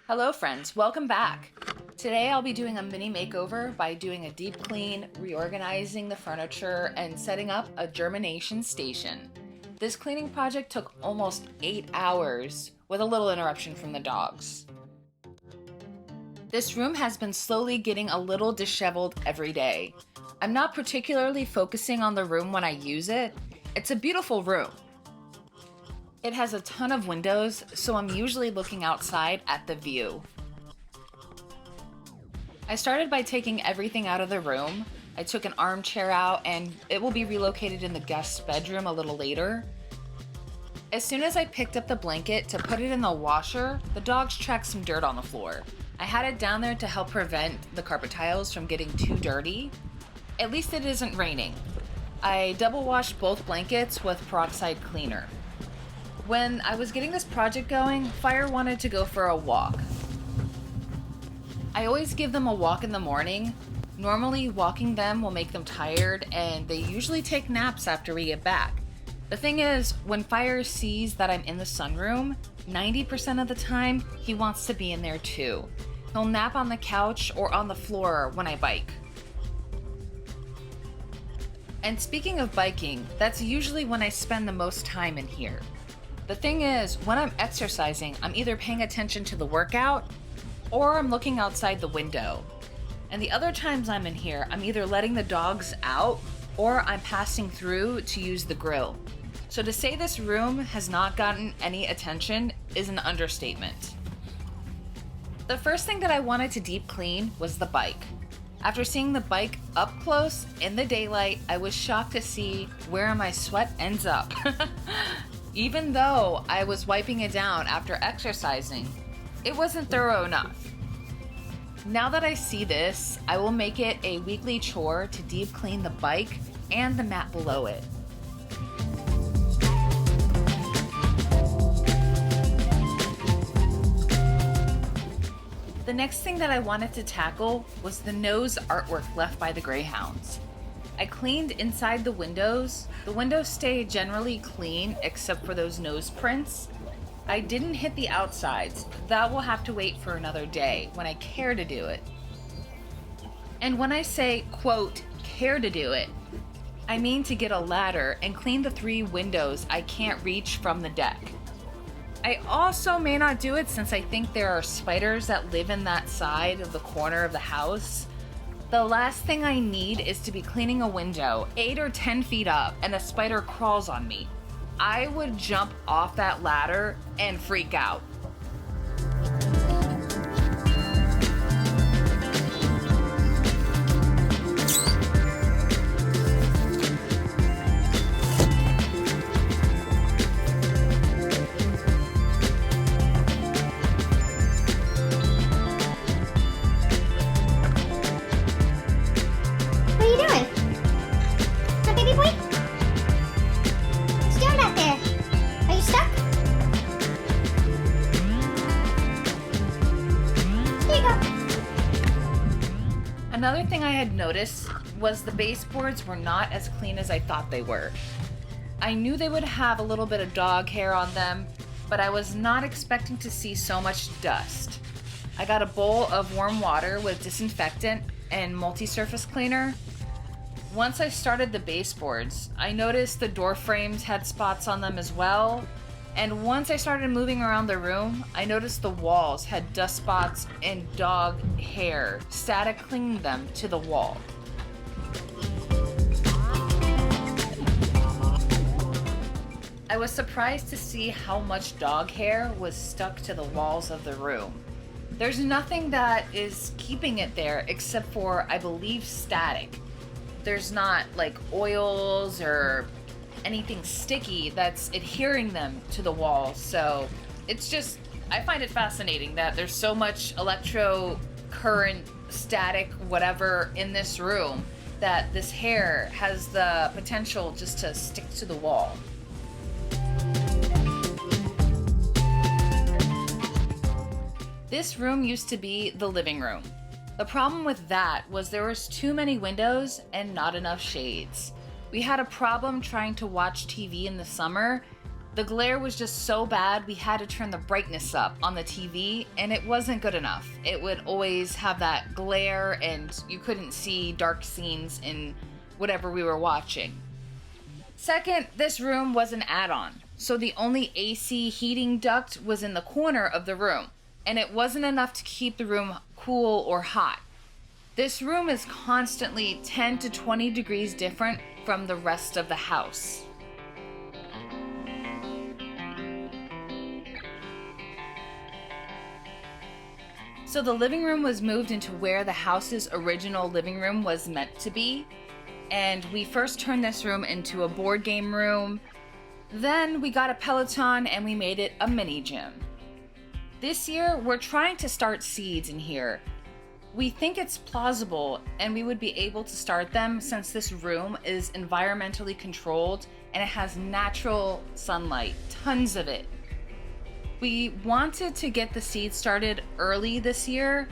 Hello friends, welcome back. Today I'll be doing a mini makeover by doing a deep clean, reorganizing the furniture, and setting up a germination station. This cleaning project took almost 8 hours with a little interruption from the dogs. This room has been slowly getting a little disheveled every day. I'm not particularly focusing on the room when I use it. It's a beautiful room. It has a ton of windows, so I'm usually looking outside at the view. I started by taking everything out of the room. I took an armchair out and it will be relocated in the guest bedroom a little later. As soon as I picked up the blanket to put it in the washer, the dogs tracked some dirt on the floor. I had it down there to help prevent the carpet tiles from getting too dirty. At least it isn't raining. I double washed both blankets with peroxide cleaner. When I was getting this project going, Fire wanted to go for a walk. I always give them a walk in the morning. Normally, walking them will make them tired, and they usually take naps after we get back. The thing is, when Fire sees that I'm in the sunroom, 90% of the time, he wants to be in there too. He'll nap on the couch or on the floor when I bike. And speaking of biking, that's usually when I spend the most time in here. The thing is, when I'm exercising, I'm either paying attention to the workout or I'm looking outside the window. And the other times I'm in here, I'm either letting the dogs out or I'm passing through to use the grill. So to say this room has not gotten any attention is an understatement. The first thing that I wanted to deep clean was the bike. After seeing the bike up close in the daylight, I was shocked to see where my sweat ends up. Even though I was wiping it down after exercising, it wasn't thorough enough. Now that I see this, I will make it a weekly chore to deep clean the bike and the mat below it. The next thing that I wanted to tackle was the nose artwork left by the greyhounds. I cleaned inside the windows. The windows stay generally clean except for those nose prints. I didn't hit the outsides. That will have to wait for another day when I care to do it. And when I say, quote, care to do it, I mean to get a ladder and clean the 3 windows I can't reach from the deck. I also may not do it since I think there are spiders that live in that side of the corner of the house. The last thing I need is to be cleaning a window 8 or 10 feet up and a spider crawls on me. I would jump off that ladder and freak out. What are you doing? Huh, baby boy? What you doing back there? Are you stuck? Here you go. Another thing I had noticed was the baseboards were not as clean as I thought they were. I knew they would have a little bit of dog hair on them, but I was not expecting to see so much dust. I got a bowl of warm water with disinfectant and multi-surface cleaner. Once I started the baseboards, I noticed the door frames had spots on them as well. And once I started moving around the room, I noticed the walls had dust spots and dog hair static clinging them to the wall. I was surprised to see how much dog hair was stuck to the walls of the room. There's nothing that is keeping it there except for, I believe, static. There's not like oils or anything sticky that's adhering them to the wall. So it's just, I find it fascinating that there's so much electro current, static, whatever in this room that this hair has the potential just to stick to the wall. This room used to be the living room. The problem with that was there was too many windows and not enough shades. We had a problem trying to watch TV in the summer The glare was just so bad we had to turn the brightness up on the TV, and it wasn't good enough. It would always have that glare and you couldn't see dark scenes in whatever we were watching. Second, this room was an add-on, so the only AC heating duct was in the corner of the room, and it wasn't enough to keep the room cool or hot. This room is constantly 10 to 20 degrees different from the rest of the house. So the living room was moved into where the house's original living room was meant to be. And we first turned this room into a board game room. Then we got a Peloton and we made it a mini gym. This year, we're trying to start seeds in here. We think it's plausible and we would be able to start them since this room is environmentally controlled and it has natural sunlight, tons of it. We wanted to get the seeds started early this year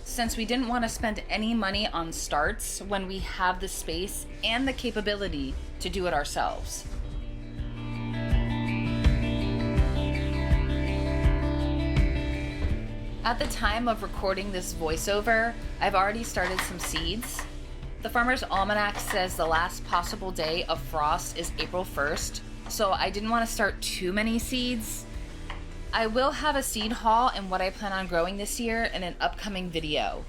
since we didn't want to spend any money on starts when we have the space and the capability to do it ourselves. At the time of recording this voiceover, I've already started some seeds. The Farmer's Almanac says the last possible day of frost is April 1st, so I didn't want to start too many seeds. I will have a seed haul and what I plan on growing this year in an upcoming video.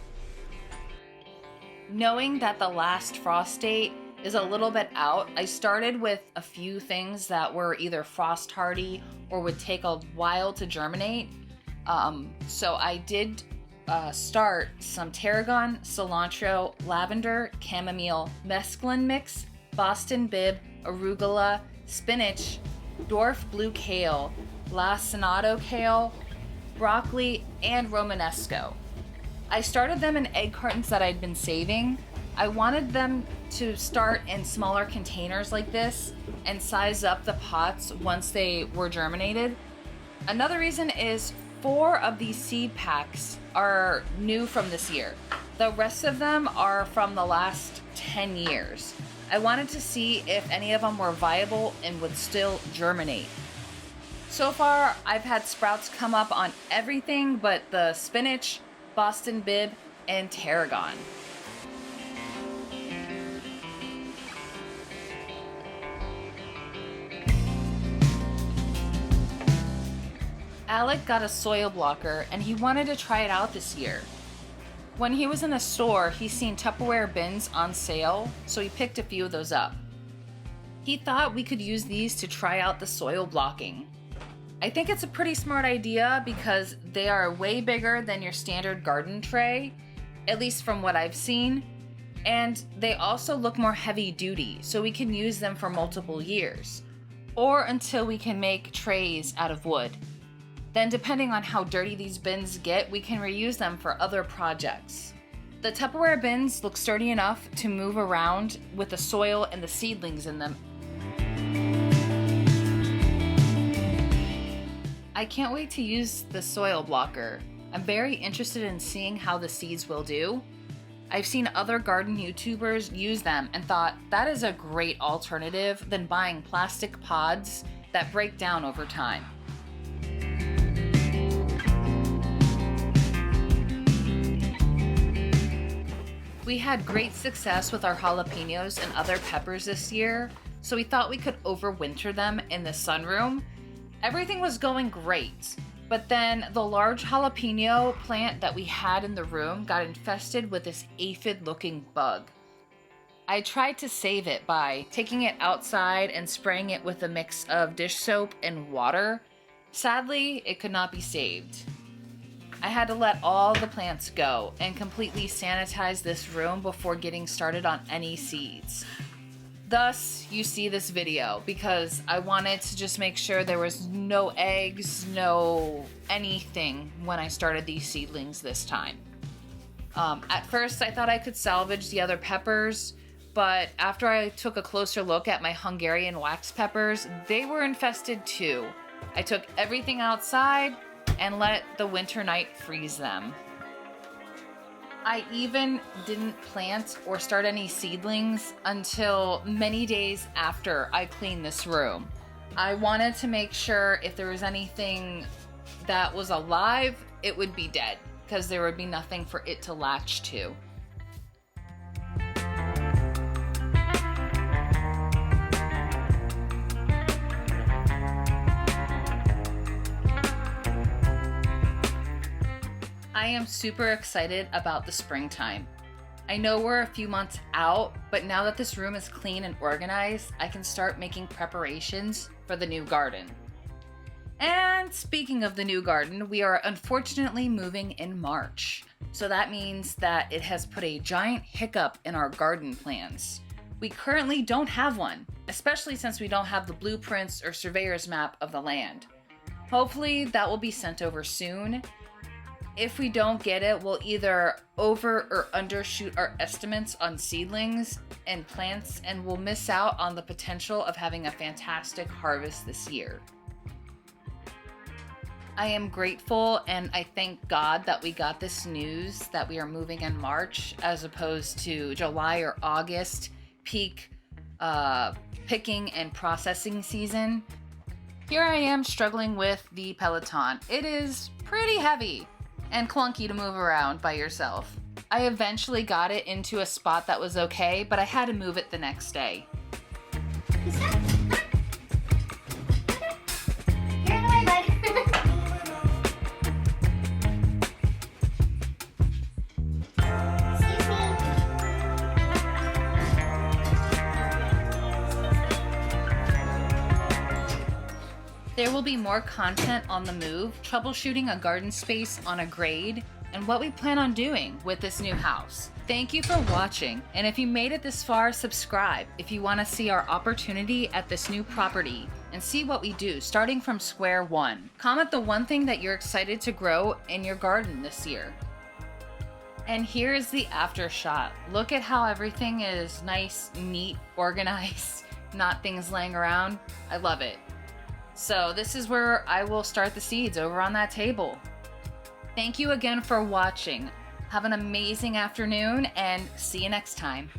Knowing that the last frost date is a little bit out, I started with a few things that were either frost hardy or would take a while to germinate. So I did start some tarragon, cilantro, lavender, chamomile, mesclun mix, Boston bib, arugula, spinach, dwarf blue kale, lacinato kale, broccoli, and romanesco. I started them in egg cartons that I'd been saving. I wanted them to start in smaller containers like this and size up the pots once they were germinated. Another reason is 4 of these seed packs are new from this year. The rest of them are from the last 10 years. I wanted to see if any of them were viable and would still germinate. So far, I've had sprouts come up on everything but the spinach, Boston bib, and tarragon. Alec got a soil blocker and he wanted to try it out this year. When he was in the store, he seen Tupperware bins on sale, so he picked a few of those up. He thought we could use these to try out the soil blocking. I think it's a pretty smart idea because they are way bigger than your standard garden tray, at least from what I've seen, and they also look more heavy duty, so we can use them for multiple years, or until we can make trays out of wood. Then depending on how dirty these bins get, we can reuse them for other projects. The Tupperware bins look sturdy enough to move around with the soil and the seedlings in them. I can't wait to use the soil blocker. I'm very interested in seeing how the seeds will do. I've seen other garden YouTubers use them and thought that is a great alternative than buying plastic pods that break down over time. We had great success with our jalapenos and other peppers this year, so we thought we could overwinter them in the sunroom. Everything was going great, but then the large jalapeno plant that we had in the room got infested with this aphid-looking bug. I tried to save it by taking it outside and spraying it with a mix of dish soap and water. Sadly, it could not be saved. I had to let all the plants go and completely sanitize this room before getting started on any seeds. Thus, you see this video because I wanted to just make sure there was no eggs, no anything when I started these seedlings this time. At first, I thought I could salvage the other peppers, but after I took a closer look at my Hungarian wax peppers, they were infested too. I took everything outside and let the winter night freeze them. I even didn't plant or start any seedlings until many days after I cleaned this room. I wanted to make sure if there was anything that was alive, it would be dead, because there would be nothing for it to latch to. I am super excited about the springtime. I know we're a few months out, but now that this room is clean and organized, I can start making preparations for the new garden. And speaking of the new garden, we are unfortunately moving in March. So that means that it has put a giant hiccup in our garden plans. We currently don't have one, especially since we don't have the blueprints or surveyor's map of the land. Hopefully that will be sent over soon. If we don't get it, we'll either over or undershoot our estimates on seedlings and plants, and we'll miss out on the potential of having a fantastic harvest this year. I am grateful and I thank God that we got this news that we are moving in March as opposed to July or August peak picking and processing season. Here I am struggling with the Peloton. It is pretty heavy and clunky to move around by yourself. I eventually got it into a spot that was okay, but I had to move it the next day. You're in the way, bud. Excuse me. There will be more content on the move, troubleshooting a garden space on a grade, and what we plan on doing with this new house. Thank you for watching, and if you made it this far, subscribe if you want to see our opportunity at this new property and see what we do starting from square one. Comment the one thing that you're excited to grow in your garden this year. And here is the after shot. Look at how everything is nice, neat, organized, not things laying around. I love it. So this is where I will start the seeds, over on that table. Thank you again for watching. Have an amazing afternoon and see you next time.